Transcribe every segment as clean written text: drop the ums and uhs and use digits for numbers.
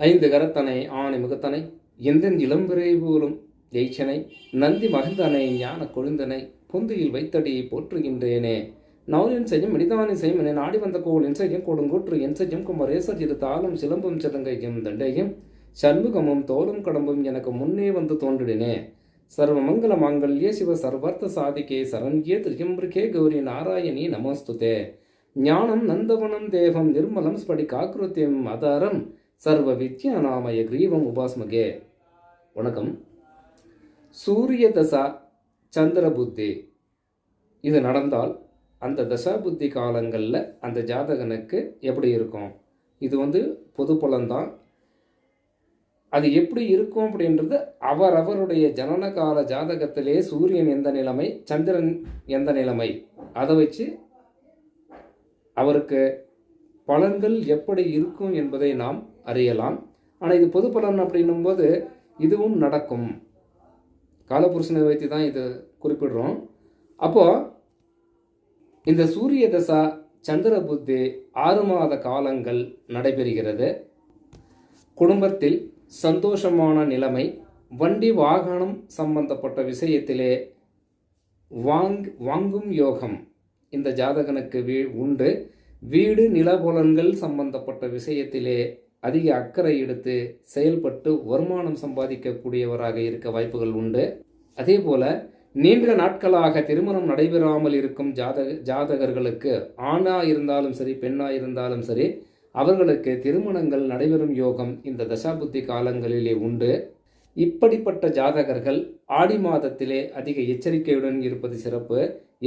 ஐந்து கரத்தனை ஆணை முகத்தனை எந்தன் இளம்பிறை போலும் ஜெய்ச்சனை நந்தி மகிழ்ந்தனை ஞான கொழுந்தனை பொந்தியில் வைத்தடியை போற்றுகின்றேனே நவரின் செய்யும் மனிதானி செய்யும் என நாடி வந்த கோள் என் செய்யும் கொடுங்கூற்று என் செய்யும் குமரேசர் இரு தாளும் சிலம்பும் சிலங்கையும் தண்டையும் சண்முகமும் தோளும் கடம்பும் எனக்கு முன்னே வந்து தோன்றினே சர்வ மங்கள மாங்கல்யே சிவ சர்வார்த்த சாதிகே சரண்யே திரியம்பிருகே கௌரி நாராயணி நமஸ்துதே ஞானம் நந்தவனம் தேவம் நிர்மலம் ஸ்படிகாக்கிருத்தியம் ஆதாரம் சர்வ வித்யாநாமய கிரீவம் உபாஸ்மகே. வணக்கம். சூரிய தசா சந்திர புத்தி இது நடந்தால் அந்த தசா புத்தி காலங்களில் அந்த ஜாதகனுக்கு எப்படி இருக்கும்? இது பொது பலன்தான். அது எப்படி இருக்கும் அப்படின்றது அவரவருடைய ஜனனகால ஜாதகத்திலே சூரியன் எந்த நிலைமை, சந்திரன் எந்த நிலைமை, அதை வச்சு அவருக்கு பலன்கள் எப்படி இருக்கும் என்பதை நாம் அறியலாம். ஆனால் இது பொது பலன் அப்படின்னும் போது இதுவும் நடக்கும். காலபுருஷனை வைத்து தான் இது குறிப்பிடுறோம். அப்போது இந்த சூரிய தசா சந்திர புத்தி 6 மாத காலங்கள் நடைபெறுகிறது. குடும்பத்தில் சந்தோஷமான நிலைமை, வண்டி வாகனம் சம்பந்தப்பட்ட விஷயத்திலே வாங்கும் யோகம் இந்த ஜாதகனுக்கு உண்டு. வீடு நிலபுலன்கள் சம்பந்தப்பட்ட விஷயத்திலே அதிக அக்கறை எடுத்து செயல்பட்டு வருமானம் சம்பாதிக்கக்கூடியவராக இருக்க வாய்ப்புகள் உண்டு. அதே போல நீண்ட நாட்களாக திருமணம் நடைபெறாமல் இருக்கும் ஜாதகர்களுக்கு ஆணாக இருந்தாலும் சரி பெண்ணாக இருந்தாலும் சரி அவர்களுக்கு திருமணங்கள் நடைபெறும் யோகம் இந்த தசாபுத்தி காலங்களிலே உண்டு. இப்படிப்பட்ட ஜாதகர்கள் ஆடி மாதத்திலே அதிக எச்சரிக்கையுடன் இருப்பது சிறப்பு.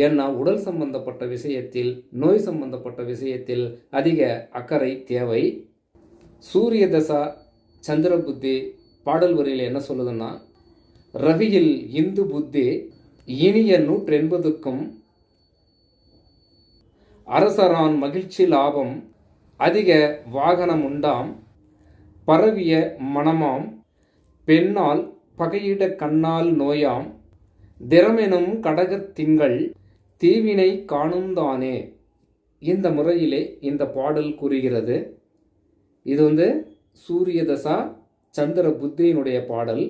ஏன்னா உடல் சம்பந்தப்பட்ட விஷயத்தில், நோய் சம்பந்தப்பட்ட விஷயத்தில் அதிக அக்கறை தேவை. சூரிய தசா சந்திர புத்தி பாடல் வரியில் என்ன சொல்லுதுன்னா, ரவியில் இந்து புத்தி இனிய 180க்கும் அரசரான் மகிழ்ச்சி லாபம் அதிக வாகனம் உண்டாம் பரவிய மனமாம் பெண்ணால் பகையிட கண்ணால் நோயாம் திறமெனும் கடகத் திங்கள் தீவினை காணும் தானே. இந்த முறையிலே இந்த பாடல் கூறுகிறது. இது சூரிய தசா சந்திர புத்தியினுடைய பாடல்.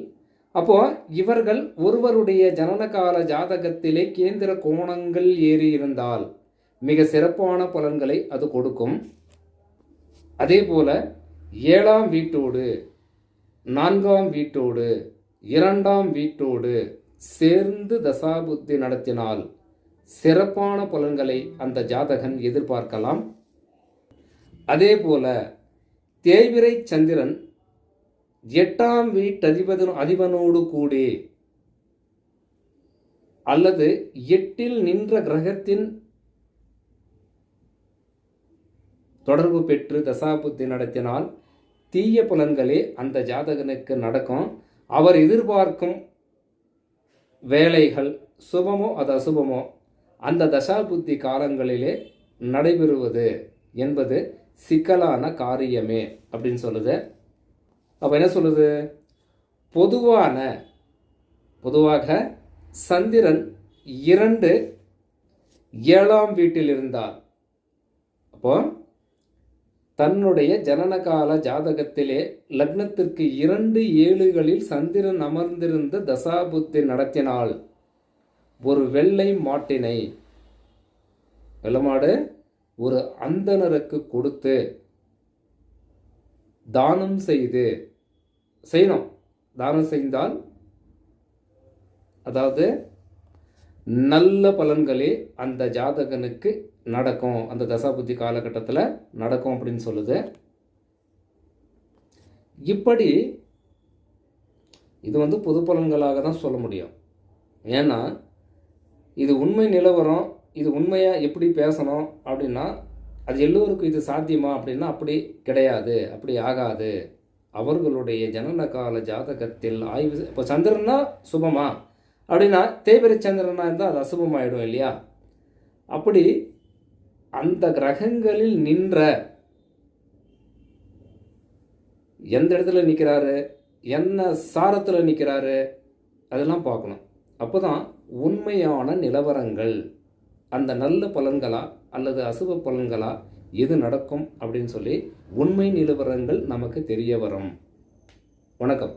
அப்போ இவர்கள் ஒருவருடைய ஜனனகால ஜாதகத்திலே கேந்திர கோணங்கள் ஏறி இருந்தால் மிக சிறப்பான பலன்களை அது கொடுக்கும். அதே போல 7ஆம் வீட்டோடு 4ஆம் வீட்டோடு 2ஆம் வீட்டோடு சேர்ந்து தசாபுத்தி நடத்தினால் சிறப்பான பலன்களை அந்த ஜாதகன் எதிர்பார்க்கலாம். அதே போல தேய்பிறை சந்திரன் 8ஆம் அதிபனோடு கூடி அல்லது 8இல் நின்ற கிரகத்தின் தொடர்பு பெற்று தசாபுத்தி நடத்தினால் தீய பலன்களே அந்த ஜாதகனுக்கு நடக்கும். அவர் எதிர்பார்க்கும் வேலைகள் சுபமோ அது அசுபமோ அந்த தசாபுத்தி காலங்களிலே நடைபெறுவது என்பது சிக்கலான காரியமே அப்படின்னு சொல்லுது. அப்போ என்ன சொல்லுது? பொதுவாக சந்திரன் 2 7ஆம் வீட்டில் இருந்தால், அப்போ தன்னுடைய ஜனனகால ஜாதகத்திலே லக்னத்திற்கு 2 7களில் சந்திரன் அமர்ந்திருந்த தசாபுத்தி நடத்தினால் ஒரு வெள்ளை மாட்டினை, வெள்ளமாடு ஒரு அந்தணருக்கு கொடுத்து தானம் செய்யணும். தானம் செய்தால் அதாவது நல்ல பலன்களே அந்த ஜாதகனுக்கு நடக்கும், அந்த தசாபுத்தி காலகட்டத்தில் நடக்கும் அப்படின்னு சொல்லுது. இப்படி இது பொது பலன்களாக தான் சொல்ல முடியும். ஏன்னா இது உண்மை நிலவரம், இது உண்மையாக எப்படி பேசணும் அப்படின்னா அது எல்லோருக்கும் இது சாத்தியமா அப்படின்னா அப்படி கிடையாது, அப்படி ஆகாது. அவர்களுடைய ஜனனகால ஜாதகத்தில் ஆய்வு. இப்போ சந்திரனா சுபமா அப்படின்னா தேய்பிறை சந்திரனா இருந்தால் அது அசுபமாயிடும் இல்லையா? அப்படி அந்த கிரகங்களில் நின்ற எந்த இடத்துல நிற்கிறாரு, என்ன சாரத்தில் நிற்கிறாரு, அதெல்லாம் பார்க்கணும். அப்போ தான் உண்மையான நிலவரங்கள் அந்த நல்ல பலன்களா அல்லது அசுப பலன்களா எது நடக்கும் அப்படின்னு சொல்லி உண்மை நிலவரங்கள் நமக்கு தெரிய வரும். வணக்கம்.